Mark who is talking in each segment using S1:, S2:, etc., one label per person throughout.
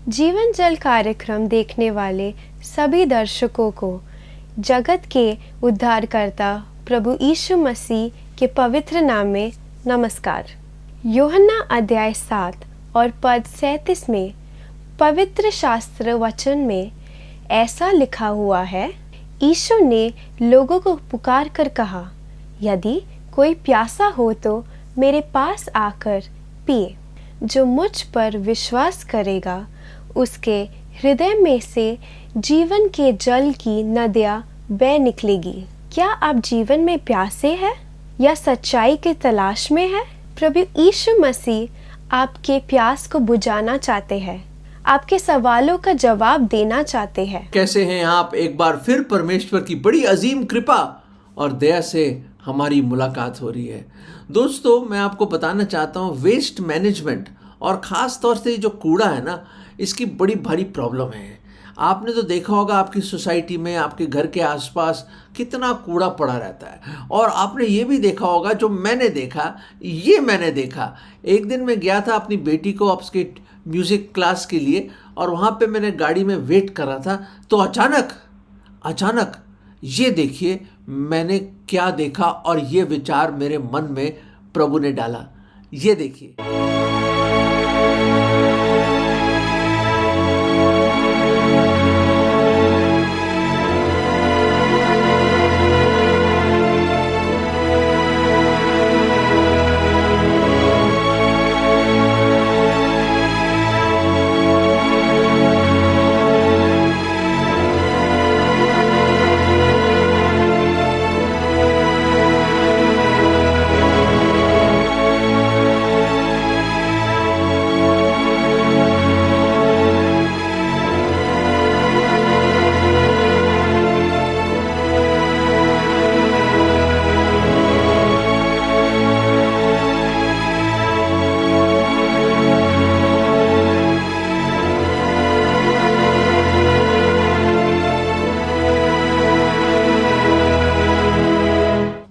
S1: जीवन जल कार्यक्रम देखने वाले सभी दर्शकों को जगत के उद्धारकर्ता प्रभु यीशु मसीह के पवित्र नाम में नमस्कार। यूहन्ना अध्याय 7 और पद 37 में पवित्र शास्त्र वचन में ऐसा लिखा हुआ है, यीशु ने लोगों को पुकार कर कहा, यदि कोई प्यासा हो तो मेरे पास आकर पिए। जो मुझ पर विश्वास करेगा उसके हृदय में से जीवन के जल की नदियाँ बह निकलेगी। क्या आप जीवन में प्यासे हैं या सच्चाई की तलाश में हैं? प्रभु यीशु मसीह आपके प्यास को बुझाना चाहते हैं, आपके सवालों का जवाब देना चाहते हैं।
S2: कैसे हैं आप? एक बार फिर परमेश्वर की बड़ी अजीम कृपा और दया से हमारी मुलाकात हो रही है। दोस्तों, मैं आपको बताना चाहता हूँ, वेस्ट मैनेजमेंट और ख़ास तौर से जो कूड़ा है ना, इसकी बड़ी भारी प्रॉब्लम है। आपने तो देखा होगा आपकी सोसाइटी में, आपके घर के आसपास कितना कूड़ा पड़ा रहता है। और आपने ये भी देखा होगा, जो मैंने देखा, एक दिन मैं गया था अपनी बेटी को उसके म्यूज़िक क्लास के लिए, और वहाँ पे मैंने गाड़ी में वेट कर रहा था, तो अचानक ये देखिए मैंने क्या देखा, और ये विचार मेरे मन में प्रभु ने डाला। ये देखिए,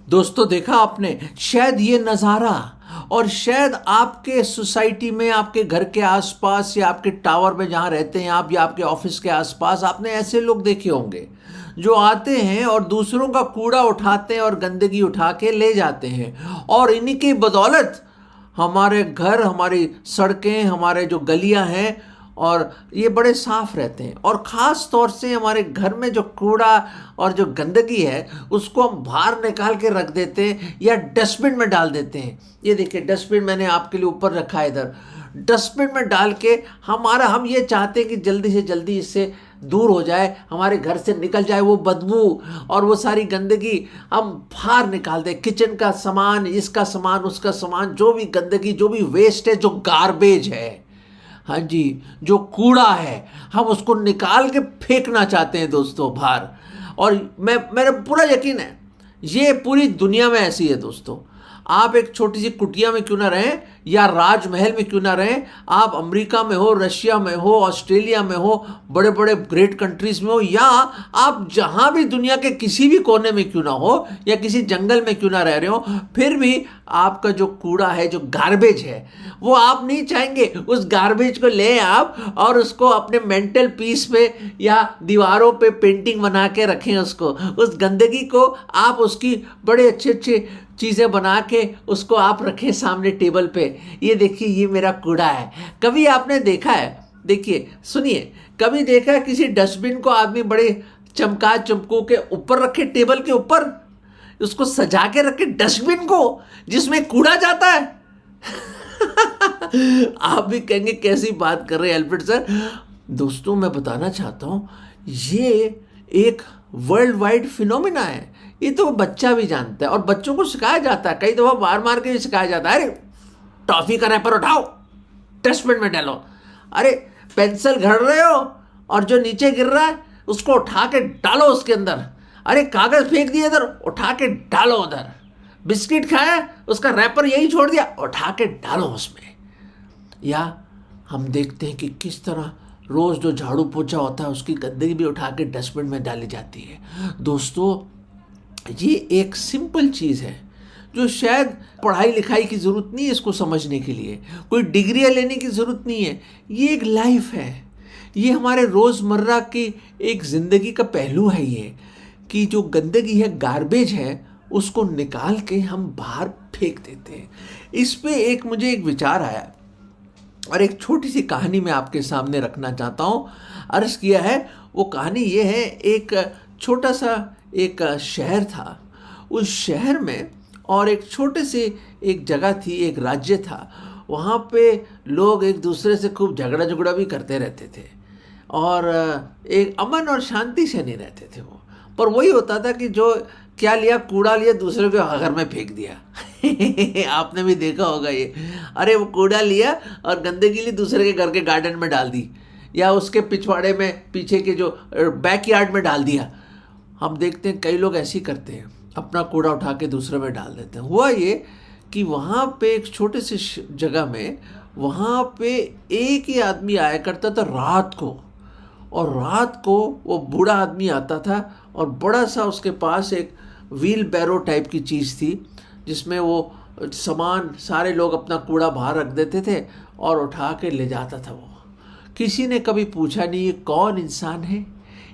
S2: दोस्तों देखा आपने शायद ये नज़ारा, और शायद आपके सोसाइटी में, आपके घर के आसपास या आपके टावर में जहाँ रहते हैं आप, या आपके ऑफिस के आसपास आपने ऐसे लोग देखे होंगे जो आते हैं और दूसरों का कूड़ा उठाते हैं और गंदगी उठा के ले जाते हैं। और इन्हीं की बदौलत हमारे घर, हमारी सड़कें, हमारे जो गलियाँ हैं, और ये बड़े साफ रहते हैं। और ख़ास तौर से हमारे घर में जो कूड़ा और जो गंदगी है उसको हम बाहर निकाल के रख देते हैं या डस्टबिन में डाल देते हैं। ये देखिए, डस्टबिन मैंने आपके लिए ऊपर रखा है इधर। डस्टबिन में डाल के हम ये चाहते हैं कि जल्दी से जल्दी इससे दूर हो जाए, हमारे घर से निकल जाए वो बदबू और वो सारी गंदगी, हम बाहर निकाल दें। किचन का सामान, इसका सामान, उसका सामान, जो भी गंदगी, जो भी वेस्ट है, जो गार्बेज है, हाँ जी, जो कूड़ा है, हम उसको निकाल के फेंकना चाहते हैं दोस्तों बाहर। और मेरा पूरा यकीन है ये पूरी दुनिया में ऐसी है दोस्तों। आप एक छोटी सी कुटिया में क्यों ना रहें, या राजमहल में क्यों ना रहें, आप अमेरिका में हो, रशिया में हो, ऑस्ट्रेलिया में हो, बड़े बड़े ग्रेट कंट्रीज में हो, या आप जहाँ भी दुनिया के किसी भी कोने में क्यों ना हो, या किसी जंगल में क्यों ना रह रहे हो, फिर भी आपका जो कूड़ा है, जो गार्बेज है, वो आप नहीं चाहेंगे उस गार्बेज को ले आप और उसको अपने मेंटल पीस पे या दीवारों पे पेंटिंग बना के रखें। उसको, उस गंदगी को आप उसकी बड़े अच्छे अच्छे चीज़ें बना के उसको आप रखें सामने टेबल पे। ये देखिए, ये मेरा कूड़ा है। कभी आपने देखा है, देखिए सुनिए, कभी देखा है किसी डस्टबिन को आदमी बड़े चमकू के ऊपर रखे, टेबल के ऊपर उसको सजा के रखे, डस्टबिन को जिसमें कूड़ा जाता है। आप भी कहेंगे कैसी बात कर रहे हैं अल्फ्रेड सर। दोस्तों, मैं बताना चाहता हूँ, ये एक वर्ल्ड वाइड फिनोमिना है। ये तो बच्चा भी जानता है, और बच्चों को सिखाया जाता है, कई दफ़ा मार मार के भी सिखाया जाता है। अरे टॉफ़ी का रैपर उठाओ, डस्टबिन में डालो। अरे पेंसिल घड़ रहे हो और जो नीचे गिर रहा है उसको उठा के डालो उसके अंदर। अरे कागज़ फेंक दिए इधर, उठा के डालो उधर। बिस्किट खाया, उसका रैपर यही छोड़ दिया, उठा के डालो उसमें। या हम देखते हैं कि किस तरह रोज़ जो झाड़ू पोछा होता है उसकी गंदगी भी उठा के डस्टबिन में डाली जाती है। दोस्तों, ये एक सिंपल चीज़ है जो शायद पढ़ाई लिखाई की ज़रूरत नहीं है इसको समझने के लिए, कोई डिग्रियाँ लेने की ज़रूरत नहीं है। ये एक लाइफ है, ये हमारे रोज़मर्रा की एक ज़िंदगी का पहलू है ये, कि जो गंदगी है, गार्बेज है, उसको निकाल के हम बाहर फेंक देते हैं। इस पे मुझे एक विचार आया और एक छोटी सी कहानी मैं आपके सामने रखना चाहता हूँ। अर्ज किया है, वो कहानी ये है, एक छोटा सा एक शहर था। उस शहर में और एक छोटे से एक जगह थी, एक राज्य था। वहाँ पे लोग एक दूसरे से खूब झगड़ा भी करते रहते थे और एक अमन और शांति से नहीं रहते थे वो। पर वही होता था कि जो क्या लिया, कूड़ा लिया, दूसरे के घर में फेंक दिया। आपने भी देखा होगा ये। अरे वो कूड़ा लिया और गंदगी ली, दूसरे के घर के गार्डन में डाल दी, या उसके पिछवाड़े में पीछे के जो बैकयार्ड में डाल दिया। हम देखते हैं कई लोग ऐसे ही करते हैं, अपना कूड़ा उठा के दूसरे में डाल देते हैं। हुआ ये कि वहाँ पे एक छोटे से जगह में वहाँ पे एक ही आदमी आया करता था रात को, और रात को वो बूढ़ा आदमी आता था और बड़ा सा उसके पास एक व्हील बैरो टाइप की चीज़ थी, जिसमें वो सामान, सारे लोग अपना कूड़ा बाहर रख देते थे और उठा के ले जाता था वो। किसी ने कभी पूछा नहीं ये कौन इंसान है,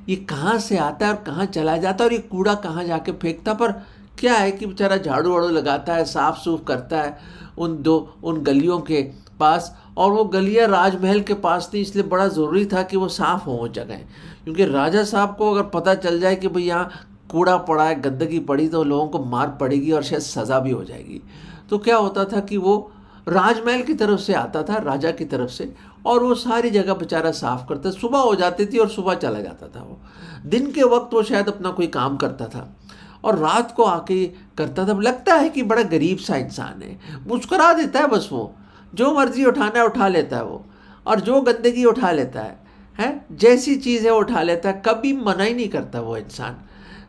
S2: ये कहाँ से आता है और कहाँ चला जाता है, और ये कूड़ा कहाँ जाके फेंकता। पर क्या है कि बेचारा झाड़ू वाड़ू लगाता है, साफ सूफ करता है उन गलियों के पास। और वो गलियाँ राजमहल के पास थी, इसलिए बड़ा ज़रूरी था कि वो साफ़ हो वो जगह, क्योंकि राजा साहब को अगर पता चल जाए कि भाई यहाँ कूड़ा पड़ा है, गंदगी पड़ी, तो लोगों को मार पड़ेगी और शायद सज़ा भी हो जाएगी। तो क्या होता था कि वो राजमहल की तरफ से आता था, राजा की तरफ से, और वो सारी जगह बेचारा साफ़ करता। सुबह हो जाती थी और सुबह चला जाता था वो। दिन के वक्त वो शायद अपना कोई काम करता था और रात को आके करता था। लगता है कि बड़ा गरीब सा इंसान है, मुस्कुरा देता है बस, वो जो मर्जी उठाना है उठा लेता है वो, और जो गंदगी उठा लेता है, जैसी चीज़ है उठा लेता है, कभी मना ही नहीं करता वो इंसान।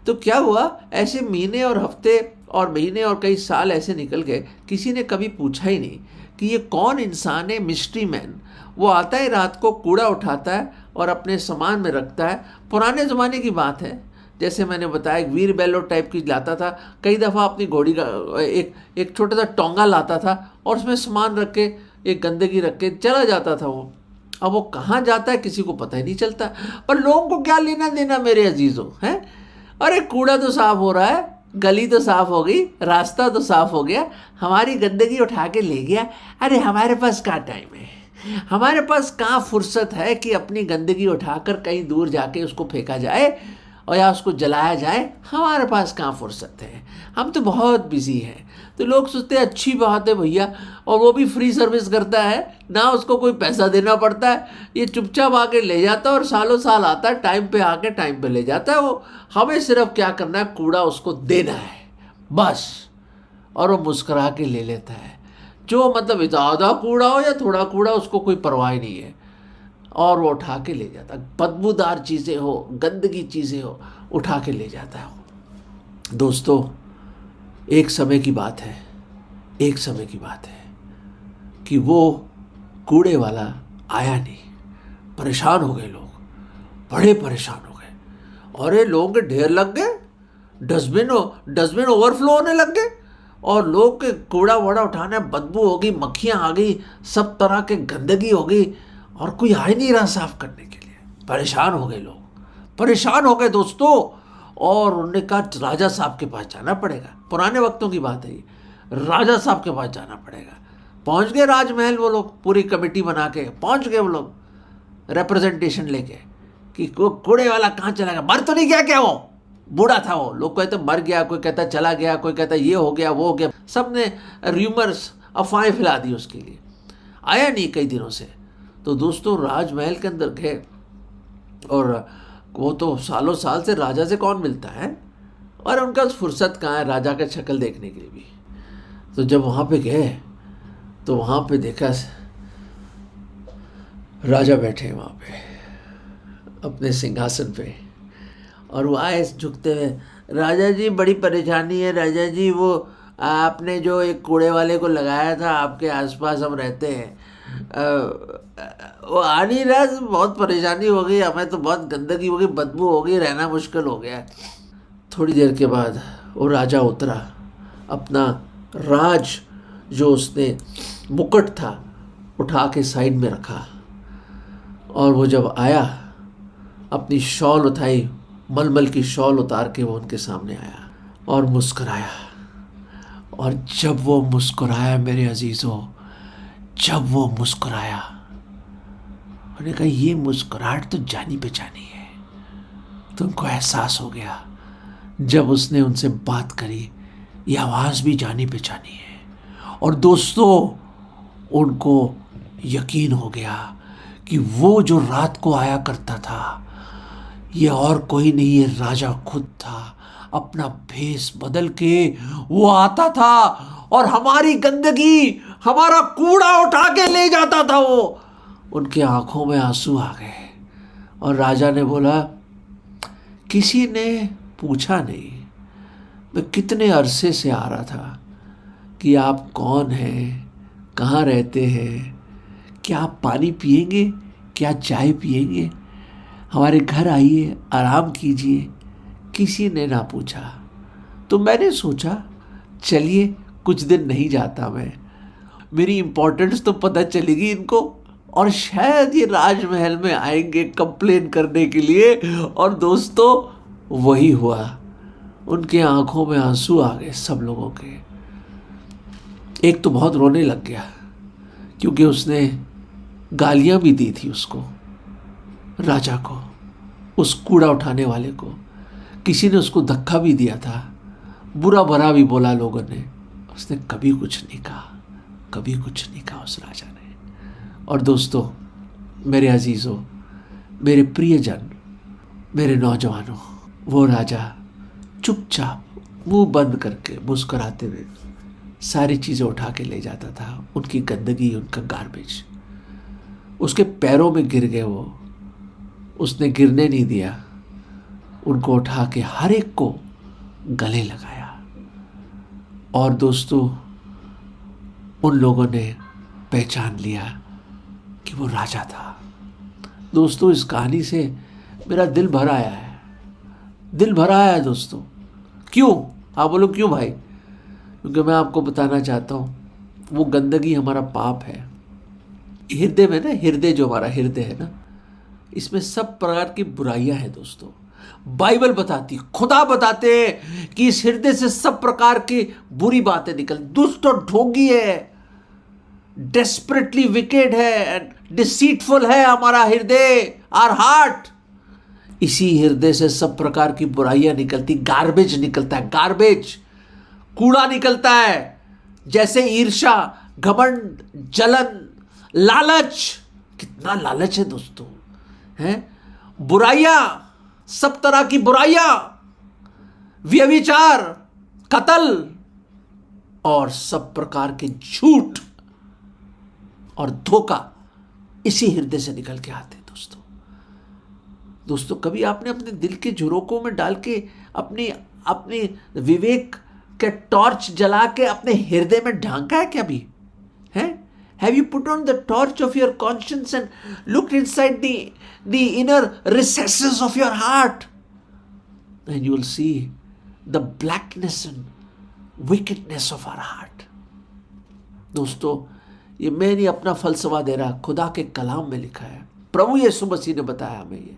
S2: तो क्या हुआ, ऐसे महीने और हफ्ते और महीने और कई साल ऐसे निकल गए, किसी ने कभी पूछा ही नहीं कि ये कौन इंसान है, मिस्ट्री मैन। वो आता है रात को, कूड़ा उठाता है और अपने सामान में रखता है। पुराने ज़माने की बात है, जैसे मैंने बताया, एक व्हील बैरो टाइप की लाता था। कई दफ़ा अपनी घोड़ी का एक छोटा सा टोंगा लाता था और उसमें सामान रख के, एक गंदगी रख के चला जाता था वो। अब वो कहाँ जाता है किसी को पता ही नहीं चलता। पर लोगों को क्या लेना देना मेरे अजीज़ों, हैं? अरे कूड़ा तो साफ़ हो रहा है, गली तो साफ़ हो गई, रास्ता तो साफ़ हो गया, हमारी गंदगी उठा के ले गया। अरे हमारे पास कहाँ टाइम है, हमारे पास कहाँ फुर्सत है कि अपनी गंदगी उठाकर कहीं दूर जाके उसको फेंका जाए और या उसको जलाया जाए। हमारे पास कहाँ फुर्सत है, हम तो बहुत बिजी हैं। तो लोग सोचते हैं अच्छी बात है भैया, और वो भी फ्री सर्विस करता है ना, उसको कोई पैसा देना पड़ता है, ये चुपचाप आके ले जाता है और सालों साल आता है, टाइम पे आके टाइम पे ले जाता है वो। हमें सिर्फ क्या करना है, कूड़ा उसको देना है बस, और वो मुस्कुरा के ले लेता है। जो मतलब ज़्यादा कूड़ा हो या थोड़ा कूड़ा, उसको कोई परवाह नहीं है, और वो उठा के ले जाता। बदबूदार चीज़ें हो, गंदगी चीज़ें हो, उठा के ले जाता है वो। दोस्तों, एक समय की बात है, एक समय की बात है कि वो कूड़े वाला आया नहीं। परेशान हो गए लोग, बड़े परेशान हो गए। और ये लोगों के ढेर लग गए, डस्टबिन ओवरफ्लो होने लग गए, और लोग के कूड़ा वूड़ा उठाने, बदबू हो गई, मक्खियाँ आ गई, सब तरह के गंदगी हो गई, और कोई आ ही नहीं रहा साफ करने के लिए। परेशान हो गए लोग, परेशान हो गए दोस्तों। और उन्होंने कहा राजा साहब के पास जाना पड़ेगा। पुराने वक्तों की बात है ये, राजा साहब के पास जाना पड़ेगा। पहुंच गए राजमहल वो लोग, पूरी कमेटी बना के पहुंच गए वो लोग, रिप्रेजेंटेशन लेके कि कूड़े वाला कहाँ चला गया, मर तो नहीं गया क्या, वो बूढ़ा था वो। लोग कहते मर गया, कोई कहता चला गया, कोई कहता ये हो गया वो हो गया। सब ने र्यूमर्स, अफवाहें फैला दी उसके लिए। आया नहीं कई दिनों से। तो दोस्तों राजमहल के अंदर गए, और वो तो सालों साल से राजा से कौन मिलता है, और उनका फुर्सत कहाँ है राजा का शक्ल देखने के लिए भी। तो जब वहाँ पे गए तो वहाँ पे देखा राजा बैठे हैं वहाँ पे अपने सिंहासन पे, और वो आए झुकते हुए, राजा जी बड़ी परेशानी है राजा जी, वो आपने जो एक कूड़े वाले को लगाया था, आपके आसपास हम रहते हैं, वो आ नहीं रहा, बहुत परेशानी हो गई हमें, तो बहुत गंदगी हो गई, बदबू हो गई, रहना मुश्किल हो गया। थोड़ी देर के बाद वो राजा उतरा, अपना राज जो उसने मुकुट था उठा के साइड में रखा, और वो जब आया, अपनी शॉल उठाई, मलमल की शॉल उतार के वो उनके सामने आया और मुस्कुराया। और जब वो मुस्कुराया मेरे अजीज़ों, जब वो मुस्कुराया, उन्होंने कहा ये मुस्कुराहट तो जानी पहचानी है। तुमको एहसास हो गया जब उसने उनसे बात करी, ये आवाज़ भी जानी पहचानी है। और दोस्तों, उनको यकीन हो गया कि वो जो रात को आया करता था, ये और कोई नहीं, ये राजा खुद था। अपना भेष बदल के वो आता था और हमारी गंदगी, हमारा कूड़ा उठा के ले जाता था। वो, उनके आंखों में आंसू आ गए और राजा ने बोला, किसी ने पूछा नहीं, मैं कितने अरसे से आ रहा था कि आप कौन हैं, कहाँ रहते हैं, क्या आप पानी पिएंगे, क्या चाय पिएंगे, हमारे घर आइए, आराम कीजिए। किसी ने ना पूछा। तो मैंने सोचा चलिए कुछ दिन नहीं जाता मैं, मेरी इम्पोर्टेंस तो पता चलेगी इनको, और शायद ये राजमहल में आएंगे कंप्लेन करने के लिए। और दोस्तों, वही हुआ। उनके आंखों में आंसू आ गए सब लोगों के। एक तो बहुत रोने लग गया क्योंकि उसने गालियां भी दी थी उसको, राजा को, उस कूड़ा उठाने वाले को। किसी ने उसको धक्का भी दिया था, बुरा भरा भी बोला लोगों ने। उसने कभी कुछ नहीं कहा, कभी कुछ नहीं कहा उस राजा ने। और दोस्तों, मेरे अजीज़ों, मेरे प्रियजन, मेरे नौजवानों, वो राजा चुपचाप मुंह बंद करके मुस्कुराते हुए सारी चीज़ें उठा के ले जाता था। उनकी गंदगी, उनका गार्बेज उसके पैरों में गिर गए। वो, उसने गिरने नहीं दिया, उनको उठा के हर एक को गले लगाया। और दोस्तों, उन लोगों ने पहचान लिया कि वो राजा था। दोस्तों, इस कहानी से मेरा दिल भर आया है, दिल भर आया है दोस्तों। क्यों? आप बोलो क्यों भाई? क्योंकि मैं आपको बताना चाहता हूँ, वो गंदगी हमारा पाप है। हृदय में ना, हृदय जो हमारा हृदय है ना, इसमें सब प्रकार की बुराइयां हैं दोस्तों। बाइबल बताती, खुदा बताते हैं कि इस हृदय से सब प्रकार की बुरी बातें निकल। दुष्ट और ढोंगी है, डेस्परेटली विकेड है एंड डिसीटफुल है हमारा हृदय, आवर हार्ट। इसी हृदय से सब प्रकार की बुराइयां निकलती, गार्बेज निकलता है, गार्बेज, कूड़ा निकलता है। जैसे ईर्ष्या, घमंड, जलन, लालच। कितना लालच है दोस्तों, हैं? बुराइयां, सब तरह की बुराइयां, व्यभिचार, कत्ल और सब प्रकार के झूठ और धोखा इसी हृदय से निकल के आते हैं दोस्तों। कभी आपने अपने दिल के झरोकों में डाल के अपनी विवेक के टॉर्च जला के अपने हृदय में ढांका है क्या भी? है? Have you put on the torch of your conscience and looked inside the inner recesses of your heart? And you will see the blackness and wickedness of our heart. दोस्तों, ये मैं नहीं अपना फलसफा दे रहा, खुदा के कलाम में लिखा है। प्रभु यीशु मसीह ने बताया हमें ये,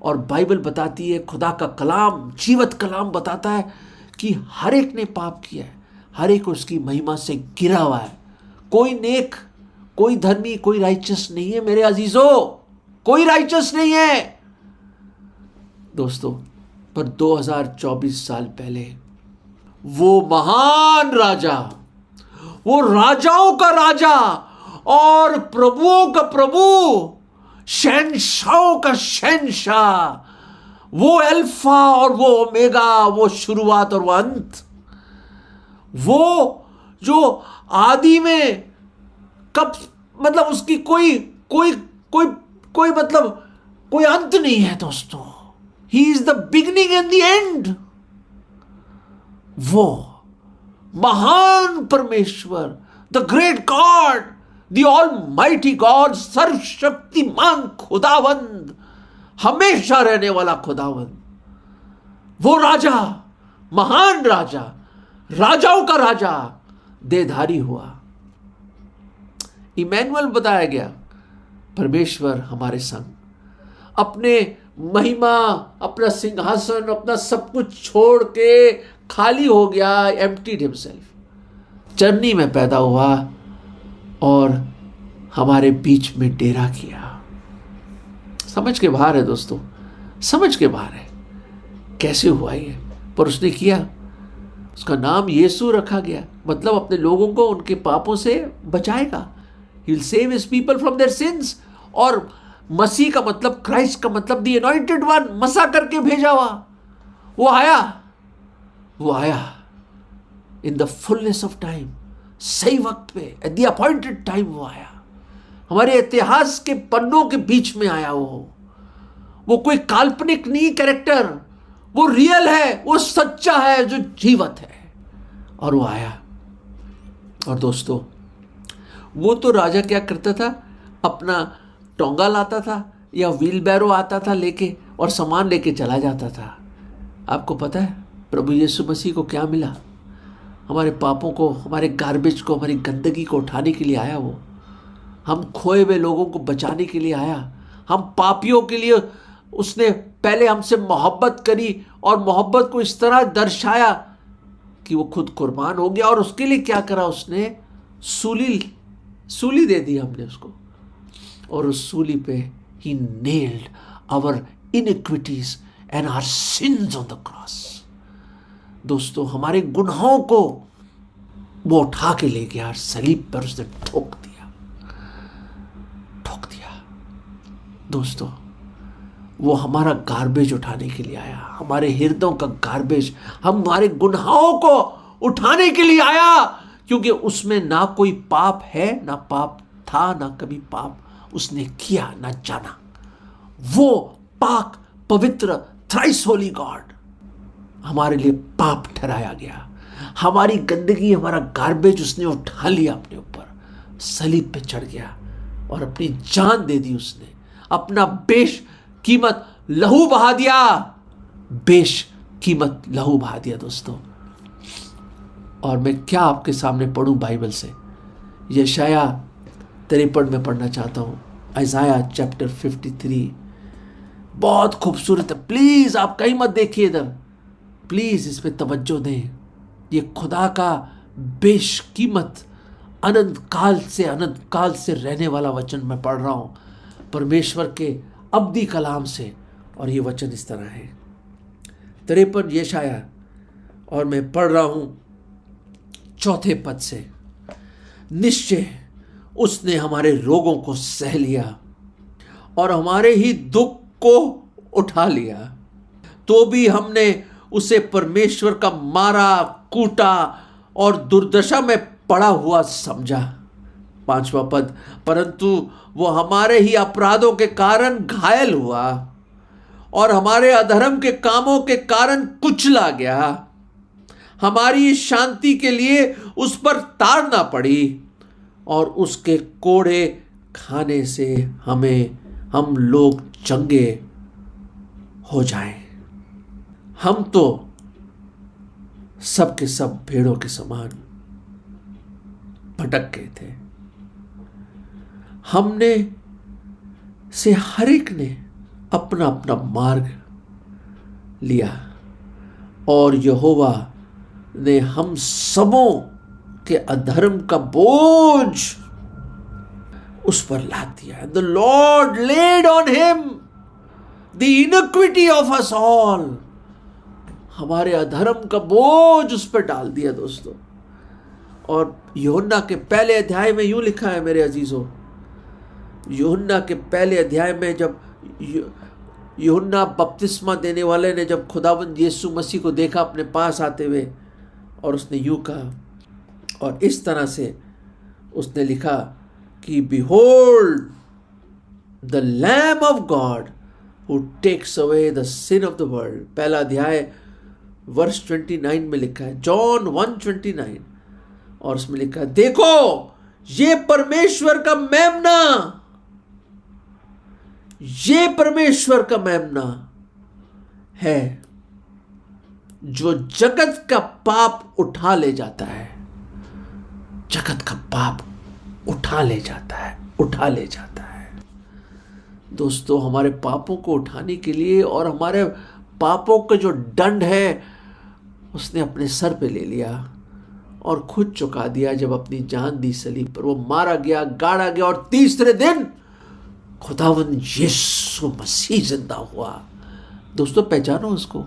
S2: और बाइबल बताती है, खुदा का कलाम, जीवत कलाम बताता है कि हर एक ने पाप किया है, हर एक उसकी महिमा से गिरा हुआ है। कोई नेक, कोई धर्मी, कोई राइचस नहीं है मेरे अजीजों, कोई राइचस नहीं है दोस्तों। पर 2024 साल पहले वो महान राजा, वो राजाओं का राजा और प्रभुओं का प्रभु, शहंशाहों का शहंशाह, वो अल्फा और वो ओमेगा, वो शुरुआत और वो अंत, वो जो आदि में कब, मतलब उसकी कोई मतलब कोई अंत नहीं है दोस्तों। He is the beginning and the end. वो महान परमेश्वर, the great God, the almighty God, सर्वशक्तिमान खुदावंद, हमेशा रहने वाला खुदावंद, वो राजा, महान राजा, राजाओं का राजा देहधारी हुआ। इमैनुअल बताया गया, परमेश्वर हमारे संग अपने महिमा, अपना सिंहासन, अपना सब कुछ छोड़ के खाली हो गया, एम्प्टीड हिमसेल्फ, चरनी में पैदा हुआ और हमारे बीच में डेरा किया। समझ के बाहर है दोस्तों, समझ के बाहर है कैसे हुआ ये, पर उसने किया। उसका नाम यीशु रखा गया, मतलब अपने लोगों को उनके पापों से बचाएगा। He will save his people from their sins. और मसीह का मतलब, क्राइस्ट का मतलब द अनॉइंटेड वन, मसा करके भेजा हुआ। वो आया in the fullness of time, सही वक्त पे, एट द अपॉइंटेड टाइम वो आया। हमारे इतिहास के पन्नों के बीच में आया वो कोई काल्पनिक नहीं कैरेक्टर, वो रियल है, वो सच्चा है, जो जीवत है। और वो आया। और दोस्तों, वो तो राजा क्या करता था, अपना टोंगा लाता था या व्हील बैरो आता था लेके, और सामान लेके चला जाता था। आपको पता है प्रभु यीशु मसीह को क्या मिला? हमारे पापों को, हमारे गार्बेज को, हमारी गंदगी को उठाने के लिए आया वो। हम खोए हुए लोगों को बचाने के लिए आया। हम पापियों के लिए उसने पहले हमसे मोहब्बत करी और मोहब्बत को इस तरह दर्शाया कि वो खुद कुर्बान हो गया। और उसके लिए क्या करा उसने? सूली दे दी हमने उसको, और उस सूली पे ही nailed our iniquities and our sins on the cross. दोस्तों, हमारे गुनाहों को वो उठा के ले गया, सलीब पर उसने ठोक दिया। दोस्तों, वो हमारा गार्बेज उठाने के लिए आया, हमारे हृदयों का गार्बेज, हमारे गुनाहों को उठाने के लिए आया, क्योंकि उसमें ना कोई पाप है, ना पाप था, ना कभी पाप उसने किया, ना जाना। वो पाक, पवित्र, थ्राइस होली गॉड हमारे लिए पाप ठहराया गया। हमारी गंदगी, हमारा गार्बेज उसने उठा लिया अपने ऊपर, सलीब पे चढ़ गया और अपनी जान दे दी उसने, अपना बेशकीमत लहू बहा दिया, बेशकीमत लहू बहा दिया दोस्तों। और मैं क्या आपके सामने पढ़ूं बाइबल से? यशाया 53 में पढ़ना चाहता हूं, आइज़ाया चैप्टर 53। बहुत खूबसूरत है। प्लीज आप कहीं मत देखिए इधर, प्लीज इस पे तवज्जो दें। ये खुदा का बेशकीमत अनंत काल से रहने वाला वचन मैं पढ़ रहा हूं, परमेश्वर के अब्दी कलाम से। और ये वचन इस तरह है, 53 यशाया, और मैं पढ़ रहा हूं 4 पद से। निश्चय उसने हमारे रोगों को सह लिया और हमारे ही दुख को उठा लिया, तो भी हमने उसे परमेश्वर का मारा, कूटा और दुर्दशा में पड़ा हुआ समझा। 5वां पद, परंतु वो हमारे ही अपराधों के कारण घायल हुआ और हमारे अधर्म के कामों के कारण कुचला गया। हमारी शांति के लिए उस पर ताड़ना पड़ी और उसके कोड़े खाने से हम लोग चंगे हो जाएं। हम तो सब के सब भेड़ों के समान भटक गए थे, हमने से हर एक ने अपना अपना मार्ग लिया और यहोवा ने हम सबों के अधर्म का बोझ उस पर लाद दिया। The Lord laid on him the iniquity of us all. हमारे अधर्म का बोझ उस पर डाल दिया दोस्तों। और यूहन्ना के पहले अध्याय में यूं लिखा है मेरे अजीजों, यूहन्ना के पहले अध्याय में जब यूहन्ना बपतिस्मा देने वाले ने जब खुदावंद यीशु मसीह को देखा अपने पास आते हुए, और उसने यूं कहा, और इस तरह से उसने लिखा कि behold the lamb of God who takes away the sin of the world. पहला अध्याय वर्ष 29 में लिखा है, जॉन 1:29, और उसमें लिखा है, देखो ये परमेश्वर का मेमना, ये परमेश्वर का मेमना है जो जगत का पाप उठा ले जाता है। जगत का पाप उठा ले जाता है, उठा ले जाता है। दोस्तों, हमारे पापों को उठाने के लिए और हमारे पापों का जो दंड है उसने अपने सर पे ले लिया और खुद चुका दिया। जब अपनी जान दी सलीब पर, वो मारा गया, गाड़ा गया और तीसरे दिन खुदावंद यीशु मसीह जिंदा हुआ। दोस्तों, पहचानो उसको।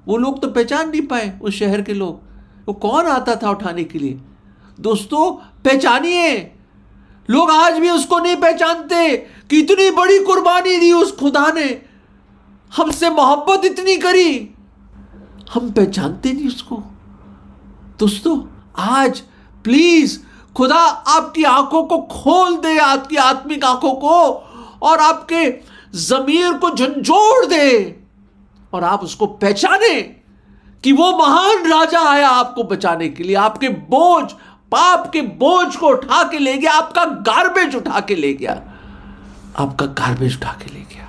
S2: वो लोग तो पहचान नहीं पाए, उस शहर के लोग। वो कौन आता था उठाने के लिए? दोस्तों, पहचानिए। लोग आज भी उसको नहीं पहचानते कि इतनी बड़ी कुर्बानी दी उस खुदा ने, हमसे मोहब्बत इतनी करी, हम पहचानते नहीं उसको। दोस्तों, आज प्लीज खुदा आपकी आंखों को खोल दे, आपकी आत्मिक आंखों को, और आपके जमीर को झंझोड़ दे और आप उसको पहचाने कि वो महान राजा आया आपको बचाने के लिए। आपके बोझ, पाप के बोझ को उठा के ले गया, आपका गार्बेज उठा के ले गया, आपका गार्बेज उठा के ले गया,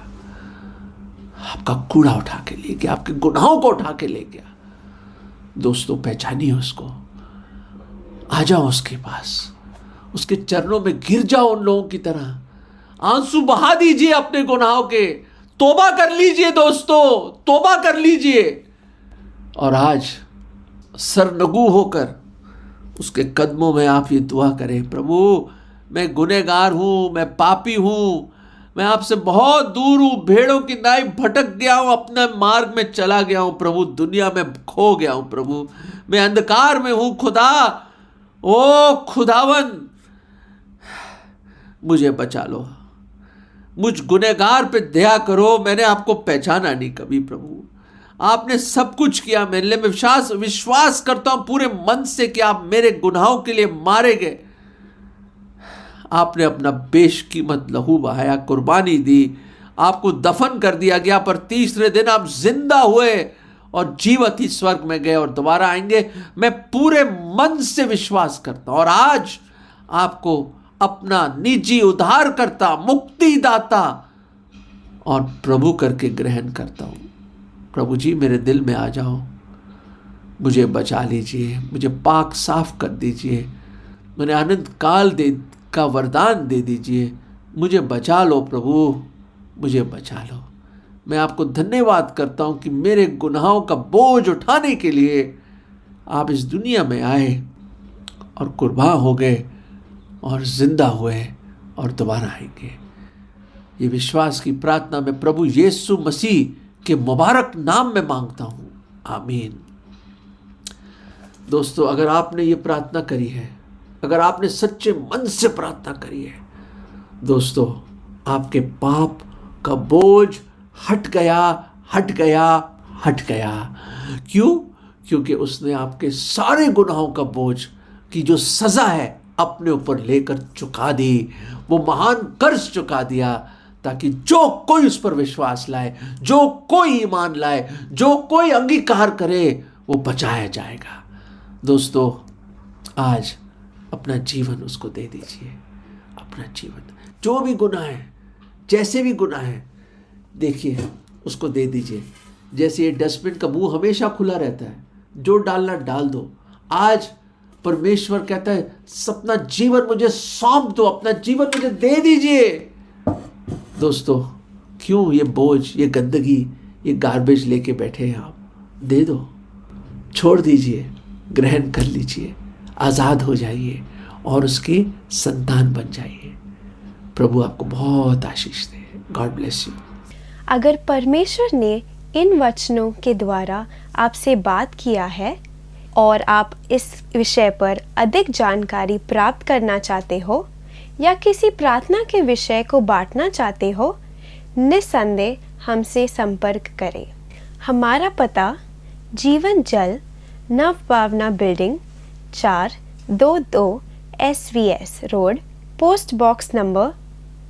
S2: आपका कूड़ा उठा के ले गया, आपके गुनाहों को उठा के ले गया। दोस्तों, पहचानिए उसको, आ जाओ उसके पास, उसके चरणों में गिर जाओ उन लोगों की तरह, आंसू बहा दीजिए अपने गुनाहों के, तौबा कर लीजिए दोस्तों, तौबा कर लीजिए। और आज सरनगू होकर उसके कदमों में आप ये दुआ करें, प्रभु मैं गुनहगार हूं, मैं पापी हूं, मैं आपसे बहुत दूर हूं, भेड़ों की नाई भटक गया हूं, अपने मार्ग में चला गया हूं प्रभु, दुनिया में खो गया हूं प्रभु, मैं अंधकार में हूं खुदा। ओ खुदावन, मुझे बचा लो, मुझ गुनहगार पे दया करो। मैंने आपको पहचाना नहीं कभी प्रभु, आपने सब कुछ किया मेरे लिए। मैं विश्वास करता हूं पूरे मन से कि आप मेरे गुनाहों के लिए मारे गए, आपने अपना बेशकीमत लहू बहाया, कुर्बानी दी, आपको दफन कर दिया गया, पर तीसरे दिन आप जिंदा हुए और जीवित ही स्वर्ग में गए और दोबारा आएंगे। मैं पूरे मन से विश्वास करता हूं और आज आपको अपना निजी उद्धारकर्ता, मुक्तिदाता और प्रभु करके ग्रहण करता हूं। प्रभु जी, मेरे दिल में आ जाओ, मुझे बचा लीजिए, मुझे पाक साफ कर दीजिए, मुझे अनंत काल का वरदान दे दीजिए, मुझे बचा लो प्रभु, मुझे बचा लो। मैं आपको धन्यवाद करता हूं कि मेरे गुनाहों का बोझ उठाने के लिए आप इस दुनिया में आए और कुर्बान हो गए और जिंदा हुए और दोबारा आएंगे। ये विश्वास की प्रार्थना मैं प्रभु यीशु मसीह के मुबारक नाम में मांगता हूं, आमीन। दोस्तों, अगर आपने ये प्रार्थना करी है, अगर आपने सच्चे मन से प्रार्थना करी है, दोस्तों आपके पाप का बोझ हट गया, हट गया, हट गया। क्यों? क्योंकि उसने आपके सारे गुनाहों का बोझ की जो सजा है अपने ऊपर लेकर चुका दी, वो महान कर्ज चुका दिया, ताकि जो कोई उस पर विश्वास लाए, जो कोई ईमान लाए, जो कोई अंगीकार करे, वो बचाया जाएगा। दोस्तों, आज अपना जीवन उसको दे दीजिए, अपना जीवन, जो भी गुनाह है, जैसे भी गुनाह है, देखिए उसको दे दीजिए। जैसे ये डस्टबिन का मुंह हमेशा खुला रहता है, जो डालना डाल दो। आज परमेश्वर कहता है, अपना जीवन मुझे सौंप दो, अपना जीवन मुझे दे दीजिए। दोस्तों, क्यों ये बोझ, ये गंदगी, ये गार्बेज लेके बैठे हैं आप? दे दो, छोड़ दीजिए, ग्रहण कर लीजिए, आज़ाद हो जाइए और उसकी संतान बन जाइए। प्रभु आपको बहुत आशीष दे। God bless you.
S1: अगर परमेश्वर ने इन वचनों के द्वारा आपसे बात किया है और आप इस विषय पर अधिक जानकारी प्राप्त करना चाहते हो या किसी प्रार्थना के विषय को बांटना चाहते हो, निस्संदेह हमसे संपर्क करें। हमारा पता Jeevan Jal Navbhavna building 422 SVS road, post box number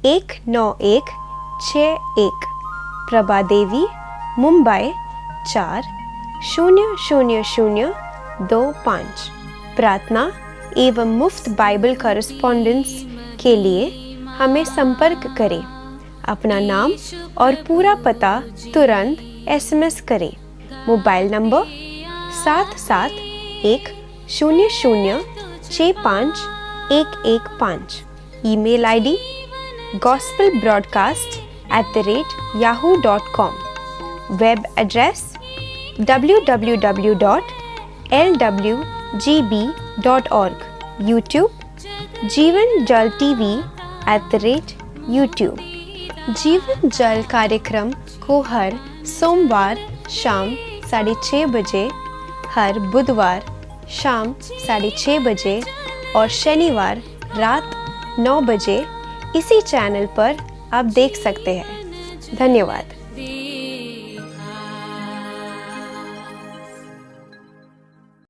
S1: 19161, Prabha Devi, Mumbai 400025। प्रार्थना एवं मुफ्त बाइबल कॉरेस्पॉन्डेंस के लिए हमें संपर्क करें। अपना नाम और पूरा पता तुरंत SMS करें। Mobile number 7710065115। Email ID gospelbroadcast www.lwjivan@yahoo.com, web address www.lwgb.org, YouTube जीवन जल TV @YouTube। जीवन जल कार्यक्रम को हर सोमवार शाम 6:30 बजे, हर बुधवार शाम 6:30 बजे और शनिवार रात 9 बजे इसी चैनल पर आप देख सकते हैं। धन्यवाद।